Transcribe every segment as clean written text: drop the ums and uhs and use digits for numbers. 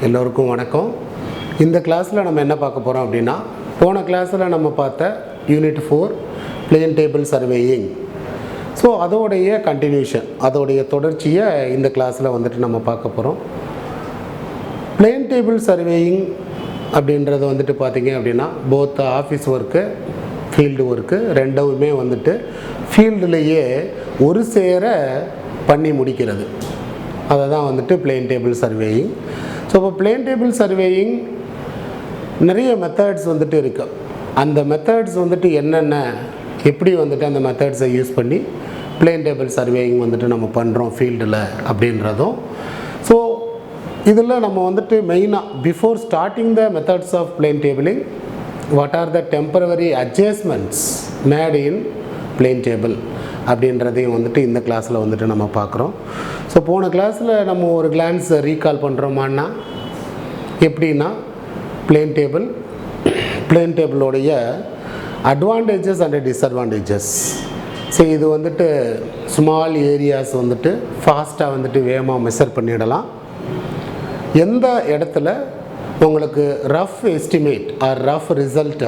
எல்லோருக்கும் வணக்கம். இந்த கிளாஸில் நம்ம என்ன பார்க்க போகிறோம் அப்படின்னா, போன கிளாஸில் நம்ம பார்த்த unit 4 plane table surveying. So அதோடைய கண்டினியூஷன், அதோடைய தொடர்ச்சியை இந்த கிளாஸில் வந்துட்டு நம்ம பார்க்க போகிறோம். பிளேன் டேபிள் சர்வேயிங் அப்படின்றது வந்துட்டு பார்த்திங்க அப்படின்னா, both office work, field work ரெண்டுமே வந்துட்டு ஃபீல்டுலேயே ஒரு சேர பண்ணி முடிக்கிறது. அதை தான் வந்துட்டு பிளேன் டேபிள் சர்வேயிங். ஸோ இப்போ பிளேன் டேபிள் சர்வேயிங் நிறைய மெத்தட்ஸ் வந்துட்டு இருக்குது. அந்த மெத்தட்ஸ் வந்துட்டு என்னென்ன, எப்படி வந்துட்டு அந்த மெத்தட்ஸை யூஸ் பண்ணி பிளேன் டேபிள் சர்வேயிங் வந்துட்டு நம்ம பண்ணுறோம் ஃபீல்டில் அப்படின்றதும். ஸோ இதில் நம்ம வந்துட்டு மெயினாக before starting the methods of plane tabling, what are the temporary adjustments made in plane table அப்படின்றதையும் வந்துட்டு இந்த கிளாஸில் வந்துட்டு நம்ம பார்க்குறோம். ஸோ போன கிளாஸில் நம்ம ஒரு கிளான்ஸ் ரீகால் பண்ணுறோமான்னா, எப்படின்னா பிளேன் டேபிளோடைய அட்வான்டேஜஸ் அண்ட் டிஸ்அட்வான்டேஜஸ். ஸோ இது வந்துட்டு ஸ்மால் ஏரியாஸ் வந்துட்டு ஃபாஸ்ட்டாக வந்துட்டு வேகமாக மெஷர் பண்ணிடலாம். எந்த இடத்துல உங்களுக்கு rough estimate or rough result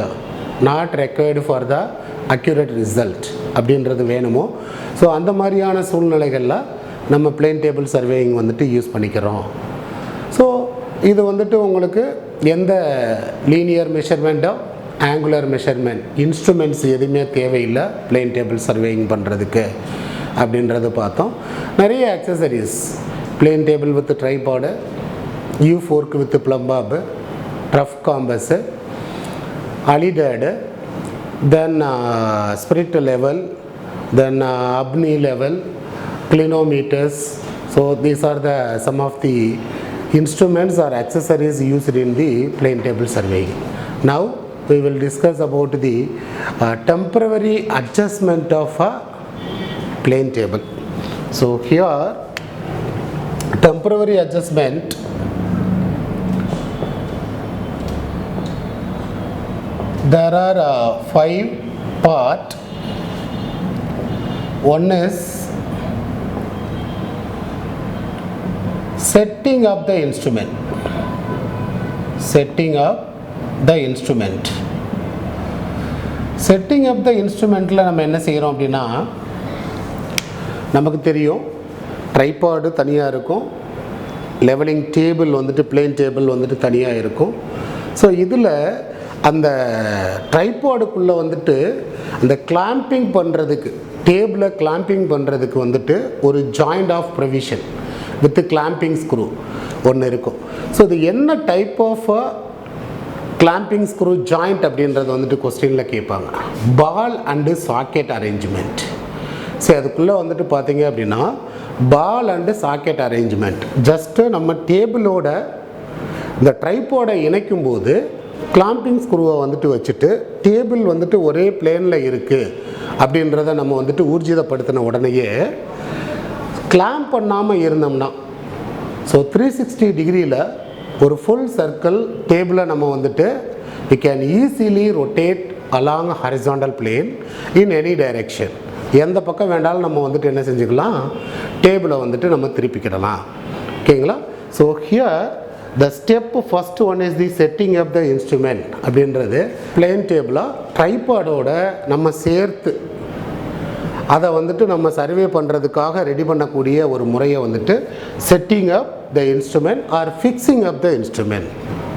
not required for the accurate result அப்படின்றது வேணுமோ, ஸோ அந்த மாதிரியான சூழ்நிலைகளில் நம்ம பிளேன் டேபிள் சர்வேயிங் வந்துட்டு யூஸ் பண்ணிக்கிறோம். ஸோ இது வந்துட்டு உங்களுக்கு எந்த லீனியர் மெஷர்மெண்ட்டோ ஆங்குலர் மெஷர்மெண்ட் இன்ஸ்ட்ருமெண்ட்ஸ் எதுவுமே தேவையில்லை பிளேன் டேபிள் சர்வேயிங் பண்ணுறதுக்கு அப்படின்றது பார்த்தோம். நிறைய accessories, plane table with tripod, U4 with plumb bob, rough compass, alidade, then spirit level, then abney level, clinometers. So these are the some of the instruments or accessories used in the plane table surveying. Now we will discuss about the temporary adjustment of a plane table. So here temporary adjustment, there are 5 parts. One is setting up the instrument. Setting up the instrument. Setting up the instrumentல நம்ம என்ன செய்கிறோம் அப்படின்னா, நமக்கு தெரியும் tripod தனியாக இருக்கும், levelling table வந்துட்டு plane table வந்துட்டு தனியாக இருக்கும். ஸோ இதில் அந்த ட்ரைபாடுக்குள்ளே வந்துட்டு அந்த கிளாம்பிங் பண்ணுறதுக்கு, டேபிளை கிளாம்பிங் பண்ணுறதுக்கு வந்துட்டு ஒரு joint of provision with clamping screw ஒன்று இருக்கும். ஸோ இது என்ன type of clamping screw joint அப்படின்றது வந்துட்டு கொஸ்டினில் கேட்பாங்க. Ball and socket arrangement. சரி, அதுக்குள்ளே வந்துட்டு பார்த்தீங்க அப்படின்னா ball and socket arrangement, just நம்ம டேபிளோட இந்த ட்ரைபாடை இணைக்கும்போது கிளாம்பிங் ஸ்க்ரூவை வந்துட்டு வச்சுட்டு டேபிள் வந்துட்டு ஒரே பிளேனில் இருக்குது அப்படின்றத நம்ம வந்துட்டு ஊர்ஜிதப்படுத்தின உடனேயே கிளாம்ப் பண்ணாமல் இருந்தோம்னா, ஸோ 360 டிகிரியில் ஒரு ஃபுல் சர்க்கிள் டேபிளை நம்ம வந்துட்டு we can easily rotate along horizontal plane in any direction. எந்த பக்கம் வேண்டாலும் நம்ம வந்துட்டு என்ன செஞ்சுக்கலாம், டேபிளை வந்துட்டு நம்ம திருப்பிக்கிடலாம். ஓகேங்களா? So here the step first one is the setting up the instrument அப்படின்றது பிளேன் டேபிளா ட்ரைபாடோட நம்ம சேர்த்து அதை வந்துட்டு நம்ம சர்வே பண்ணுறதுக்காக ரெடி பண்ணக்கூடிய ஒரு முறையை வந்துட்டு setting up the instrument R fixing up the instrument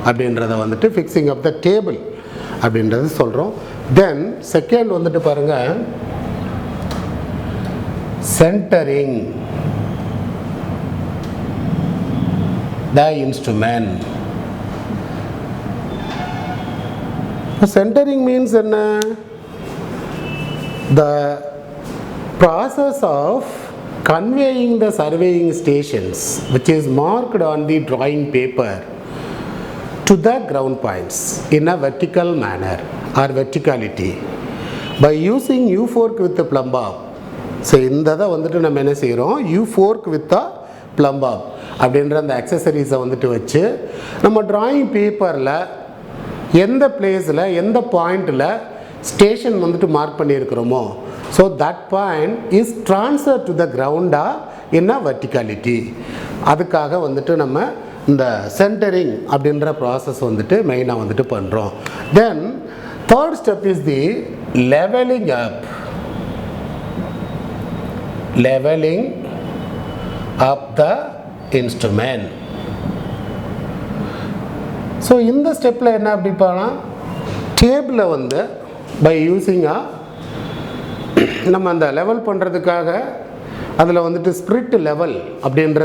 அப்படின்றத வந்துட்டு ஃபிக்ஸிங் அப் த டேபிள் அப்படின்றது சொல்கிறோம். தென் செகண்ட் வந்துட்டு பாருங்கள், centring the instrument. Centering means the process of conveying the surveying stations which is marked on the drawing paper to the ground points in a vertical manner or verticality by using U4 with the plumb bob. So இந்த தான் வந்துட்டு நம்ம என்ன செய்கிறோம், U4 with the plumb bob அப்படின்ற அந்த அக்சசரிஸை வந்துட்டு வச்சு நம்ம டிராயிங் பேப்பரில் எந்த பிளேஸில் எந்த பாயிண்டில் ஸ்டேஷன் வந்துட்டு மார்க் பண்ணியிருக்கிறோமோ, so that point is transfer to the கிரவுண்டா இன் அ வெர்டிகாலிட்டி. அதுக்காக வந்துட்டு நம்ம இந்த சென்டரிங் அப்படின்ற ப்ராசஸ் வந்துட்டு மெயினாக வந்துட்டு பண்ணுறோம். Then third step is the levelling up. Levelling up the instrument. So இந்த ஸ்டெப்பில் என்ன அப்படிப்பானா, டேபிளை வந்து பை யூஸிங்காக நம்ம அந்த லெவல் பண்ணுறதுக்காக அதில் வந்துட்டு ஸ்பிரிட் லெவல் அப்படின்ற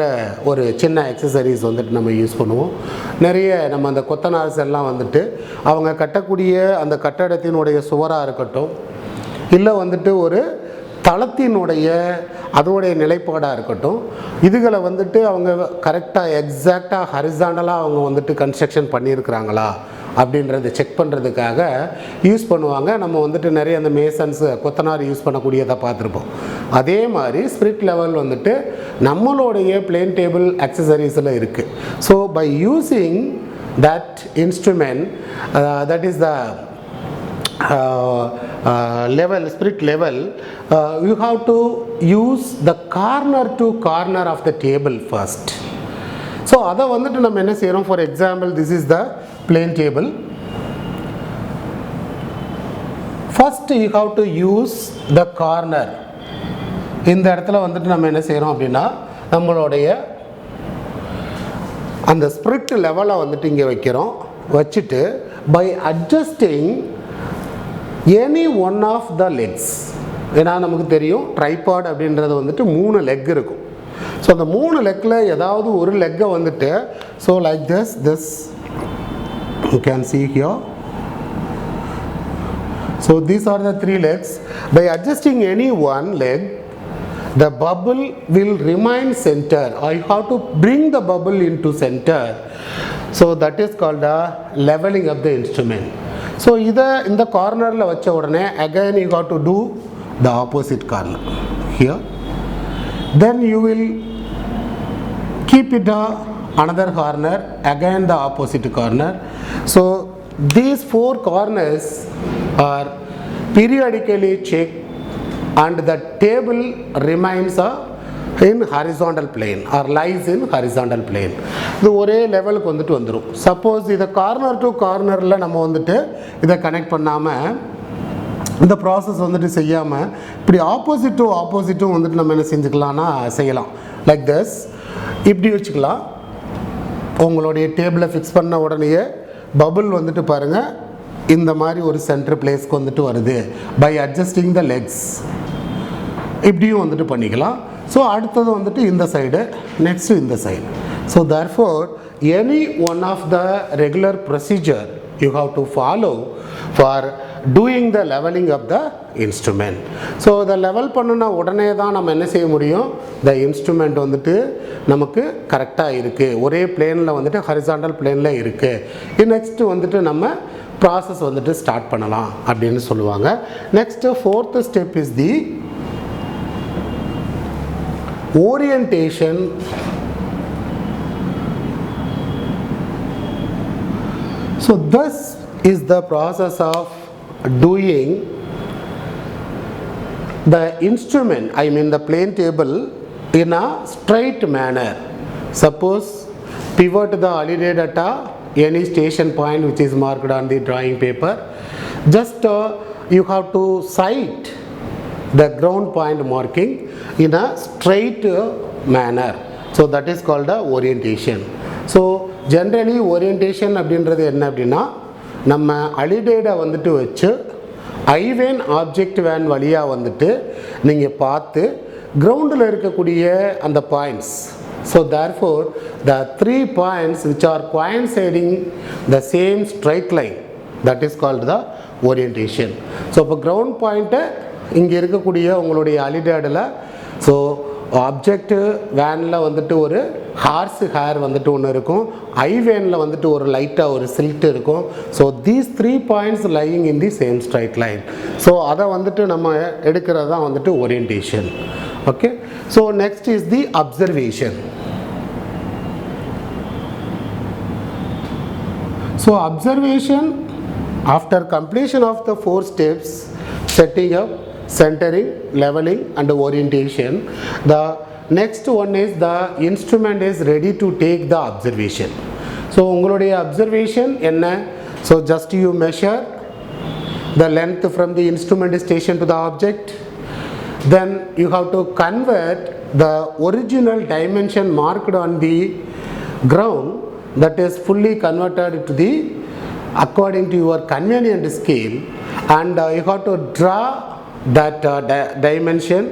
ஒரு சின்ன எக்ஸசரிஸ் வந்துட்டு நம்ம யூஸ் பண்ணுவோம். நிறைய நம்ம அந்த கொத்தனார்ஸ் எல்லாம் வந்துட்டு அவங்க கட்டக்கூடிய அந்த கட்டடத்தினுடைய சுவராக இருக்கட்டும், இல்லை வந்துட்டு ஒரு தளத்தினுடைய அதோடைய நிலைப்பாடாக இருக்கட்டும், இதுகளை வந்துட்டு அவங்க கரெக்டாக எக்ஸாக்டாக ஹரிசாண்டலாக அவங்க வந்துட்டு கன்ஸ்ட்ரக்ஷன் பண்ணியிருக்கிறாங்களா அப்படின்றத செக் பண்ணுறதுக்காக யூஸ் பண்ணுவாங்க. நம்ம வந்துட்டு நிறைய அந்த மேசன்ஸ் கொத்தனார் யூஸ் பண்ணக்கூடியதை பார்த்துருப்போம். அதே மாதிரி ஸ்பிரிட் லெவல் வந்துட்டு நம்மளுடைய பிளேன் டேபிள் அக்சசரிஸில் இருக்குது. So by using that instrument, that is the level, spirit level, you have to use the corner to corner of the table first. So அதை வந்துட்டு நம்ம என்ன செய்கிறோம், for example this is the plane table. First you have to use the corner. இந்த இடத்துல வந்துட்டு நம்ம என்ன செய்கிறோம் அப்படின்னா, நம்மளுடைய அந்த ஸ்பிரிட் லெவலை வந்துட்டு இங்கே வைக்கிறோம். வச்சுட்டு by adjusting any one of the legs, ஏன்னா நமக்கு தெரியும் ட்ரைபாட் அப்படின்றது வந்துட்டு 3 லெக் இருக்கும். ஸோ அந்த 3 லெக்கில் ஏதாவது ஒரு லெக்கை வந்துட்டு, so like this you can see here. So these are the 3 legs. By adjusting any one leg, the bubble will remain center. I have to bring the bubble into center. So that is called the leveling of the instrument. So இதை இந்த கார்னரில் வச்ச உடனே again you got to do the opposite corner here. Then you will keep it another corner, again the opposite corner. So these 4 corners are periodically checked and the table remains in horizontal plane or lies in horizontal plane. இது ஒரே லெவலுக்கு வந்துட்டு வந்துடும். Suppose இதை corner to கார்னரில் நம்ம வந்துட்டு இதை கனெக்ட் பண்ணாமல், இந்த ப்ராசஸ் வந்துட்டு செய்யாமல், இப்படி ஆப்போசிட் டு ஆப்போசிட்டும் வந்துட்டு நம்ம என்ன செஞ்சுக்கலாம்னா செய்யலாம். லைக் திஸ், இப்படி வச்சுக்கலாம். உங்களுடைய டேபிளை ஃபிக்ஸ் பண்ண உடனேயே பபுள் வந்துட்டு பாருங்கள் இந்த மாதிரி ஒரு சென்டர் பிளேஸ்க்கு வந்துட்டு வருது. பை அட்ஜஸ்டிங் த லெக்ஸ் இப்படியும் வந்துட்டு பண்ணிக்கலாம். ஸோ அடுத்தது வந்துட்டு இந்த சைடு, நெக்ஸ்ட்டு இந்த side. So therefore any one of the regular procedure you have to follow for doing the levelling of the instrument. So இதை லெவல் பண்ணுனா உடனே தான் நம்ம என்ன செய்ய முடியும், த இன்ஸ்ட்ருமெண்ட் வந்துட்டு நமக்கு கரெக்டாக இருக்குது, ஒரே பிளேனில் வந்துட்டு ஹரிசாண்டல் பிளேனில் இருக்குது. நெக்ஸ்ட்டு வந்துட்டு நம்ம ப்ராசஸ் வந்துட்டு ஸ்டார்ட் பண்ணலாம் அப்படின்னு சொல்லுவாங்க. Next 4th step is the orientation. So this is the process of doing the instrument, I mean the plane table, in a straight manner. Suppose pivot the alidade at any station point which is marked on the drawing paper. Just you have to sight the ground point marking in a straight manner. So that is called the orientation. So generally orientation அப்படின்றது என்ன அப்படின்னா, நம்ம அலிடேடை வந்துட்டு வச்சு ஐவேன் object van வழியாக வந்துட்டு நீங்கள் பார்த்து கிரவுண்டில் இருக்கக்கூடிய அந்த points. So therefore the 3 points which are coinciding the same straight line, that is called the orientation. So இப்போ கிரவுண்ட் பாயிண்ட்டை இங்கே இருக்கக்கூடிய உங்களுடைய அலிடேடில், ஸோ ஆப்ஜெக்ட் வேனில் வந்துட்டு ஒரு ஹார்ஸ் ஹேர் வந்துட்டு ஒன்று இருக்கும், ஐ வேனில் வந்துட்டு ஒரு லைட்டாக ஒரு சில்ட் இருக்கும். So these 3 points lying in the same straight line. So அதை வந்துட்டு நம்ம எடுக்கிறது தான் வந்துட்டு orientation. Okay, so next is the observation. So observation after completion of the 4 steps, setting up, centering, leveling and orientation, the next one is the instrument is ready to take the observation. So உங்களுடைய observation என்ன? So just you measure the length from the instrument station to the object, then you have to convert the original dimension marked on the ground, that is fully converted to the according to your convenient scale, and you have to draw that dimension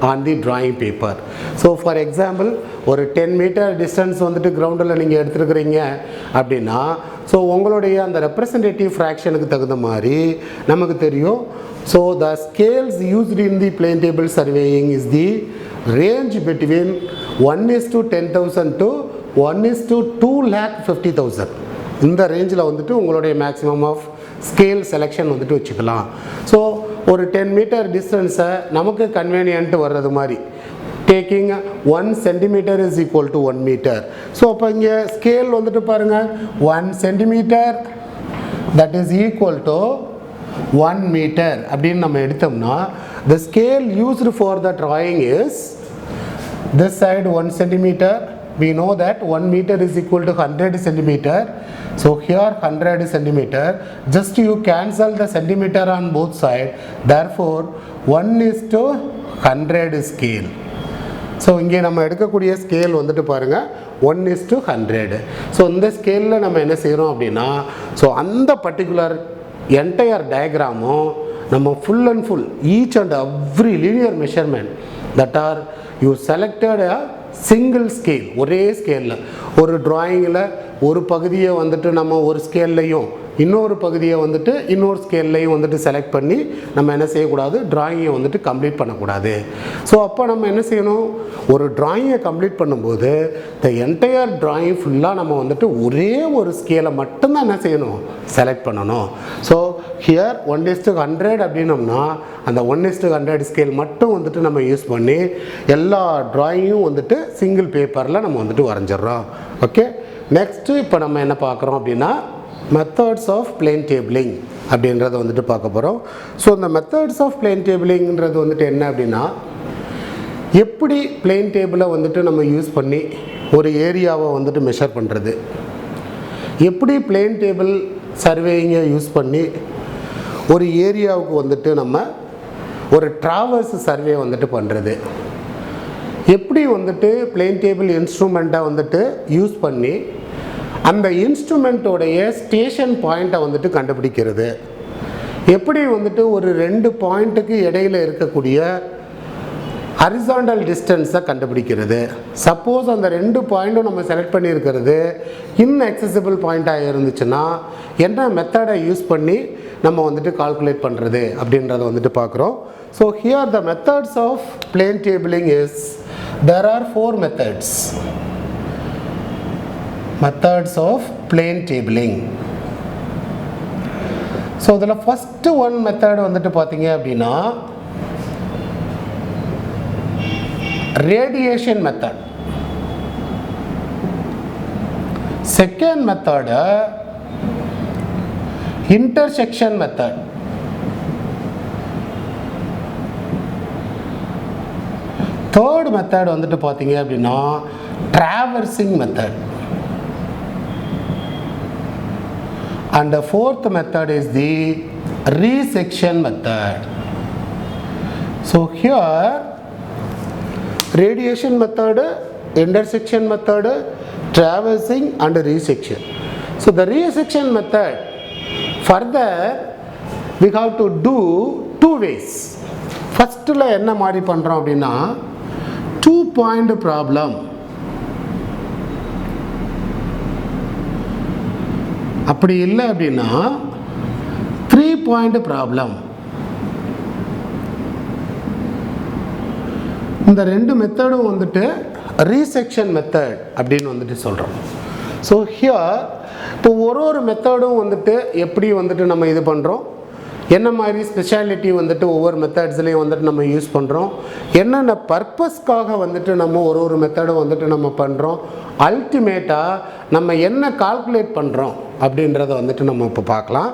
on the drawing paper. So for example, ஒரு 10 metre distance வந்துட்டு கிரவுண்டில் நீங்கள் எடுத்துருக்கிறீங்க அப்படின்னா, so உங்களுடைய அந்த representative ஃப்ராக்ஷனுக்கு தகுந்த மாதிரி நமக்கு தெரியும். So the scales used in the plane table surveying is the range between 1:10,000 to 1:250,000. இந்த ரேஞ்சில் வந்துட்டு உங்களுடைய மேக்ஸிமம் ஆஃப் ஸ்கேல் செலெக்ஷன் வந்துட்டு வச்சுக்கலாம். ஸோ ஒரு 10 மீட்டர் டிஸ்டன்ஸை நமக்கு கன்வீனியன்ட் வர்றது மாதிரி taking 1 centimetre is equal to 1 metre. So அப்போ இங்கே ஸ்கேல் வந்துட்டு பாருங்கள், 1 centimetre that is equal to 1 metre அப்படின்னு நம்ம எடுத்தோம்னா, the scale used for the drawing is this side 1 centimeter. We know that 1 meter is equal to 100 centimeter. So here 100 centimeter. Just you cancel the centimeter on both sides. Therefore 1:100 scale. So இங்கே நம்ம எடுக்கக்கூடிய scale வந்துட்டு பாருங்கள் 1:100. So இந்த ஸ்கேலில் நம்ம என்ன செய்கிறோம் அப்படின்னா, ஸோ அந்த பர்டிகுலர் என்டையர் டயக்ராமும் நம்ம full and full each and every linear measurement that are you selected a single scale, ஒரே ஸ்கேலில் ஒரு ட்ராயிங்கில் ஒரு பகுதியை வந்துட்டு நம்ம ஒரு ஸ்கேல்லையும் இன்னொரு பகுதியை வந்துட்டு இன்னொரு ஸ்கேல்லையும் வந்துட்டு செலக்ட் பண்ணி நம்ம என்ன செய்யக்கூடாது, ட்ராயிங்கை வந்துட்டு கம்ப்ளீட் பண்ணக்கூடாது. ஸோ அப்போ நம்ம என்ன செய்யணும், ஒரு ட்ராயிங்கை கம்ப்ளீட் பண்ணும்போது த என்டையர் ட்ராயிங் ஃபுல்லாக நம்ம வந்துட்டு ஒரே ஒரு ஸ்கேலை மட்டும்தான் என்ன செய்யணும், செலக்ட் பண்ணணும். ஸோ ஹியர் 1:100 அப்படின்னோம்னா அந்த 1:100 ஸ்கேல் மட்டும் வந்துட்டு நம்ம யூஸ் பண்ணி எல்லா ட்ராயிங்கும் வந்துட்டு சிங்கிள் பேப்பரில் நம்ம வந்துட்டு வரைஞ்சிட்றோம். ஓகே, நெக்ஸ்ட்டு இப்போ நம்ம என்ன பார்க்குறோம் அப்படின்னா, மெத்தட்ஸ் ஆஃப் பிளேன் டேபிளிங் அப்படின்றத வந்துட்டு பார்க்க போகிறோம். ஸோ இந்த மெத்தட்ஸ் ஆஃப் பிளேன் டேபிளிங்கிறது வந்துட்டு என்ன அப்படின்னா, எப்படி பிளேன் டேபிளை வந்துட்டு நம்ம யூஸ் பண்ணி ஒரு ஏரியாவை வந்துட்டு மெஷர் பண்ணுறது, எப்படி பிளேன் டேபிள் சர்வேயிங்கை யூஸ் பண்ணி ஒரு ஏரியாவுக்கு வந்துட்டு நம்ம ஒரு ட்ராவர்ஸ் சர்வே வந்துட்டு பண்ணுறது, எப்படி வந்துட்டு பிளேன் டேபிள் இன்ஸ்ட்ருமெண்ட்டை வந்துட்டு யூஸ் பண்ணி அந்த இன்ஸ்ட்ருமெண்ட்டோடைய ஸ்டேஷன் பாயிண்ட்டை வந்துட்டு கண்டுபிடிக்கிறது, எப்படி வந்துட்டு ஒரு 2 பாயிண்ட்டுக்கு இடையில் இருக்கக்கூடிய ஹரிசாண்டல் டிஸ்டன்ஸை கண்டுபிடிக்கிறது. சப்போஸ் அந்த 2 பாயிண்ட்டும் நம்ம செலக்ட் பண்ணியிருக்கிறது இன்அக்சசிபிள் பாயிண்ட்டாக இருந்துச்சுன்னா என்ன மெத்தடை யூஸ் பண்ணி நம்ம வந்துட்டு கால்குலேட் பண்ணுறது அப்படின்றத வந்துட்டு பார்க்குறோம். So here the methods of plane tabling is there are 4 methods. Methods of plane tabling. So the first one method வந்துட்டு பார்த்தீங்க அப்படின்னா radiation method. Second method intersection method. Third method வந்துட்டு பார்த்தீங்க அப்படின்னா traversing method. And the fourth method is the resection method. So here radiation method, intersection method, traversing and resection. So the resection method further we have to do 2 ways. ஃபஸ்ட்டில் என்ன மாதிரி பண்ணுறோம் அப்படின்னா 2 point problem. அப்படி இல்லை அப்படின்னா 3 point problem. இந்த 2 மெத்தடும் வந்துட்டு ரீசெக்ஷன் மெத்தட் அப்படின்னு வந்துட்டு சொல்கிறோம். ஸோ ஹியர் இப்போ ஒரு மெத்தடும் வந்துட்டு எப்படி வந்துட்டு நம்ம இது பண்ணுறோம், என்ன மாதிரி ஸ்பெஷாலிட்டி வந்துட்டு ஒவ்வொரு மெத்தட்ஸ்லேயும் வந்துட்டு நம்ம யூஸ் பண்ணுறோம், என்னென்ன பர்பஸ்க்காக வந்துட்டு நம்ம ஒரு மெத்தடும் வந்துட்டு நம்ம பண்ணுறோம், அல்டிமேட்டாக நம்ம என்ன கால்குலேட் பண்ணுறோம் அப்படின்றத வந்துட்டு நம்ம இப்போ பார்க்கலாம்.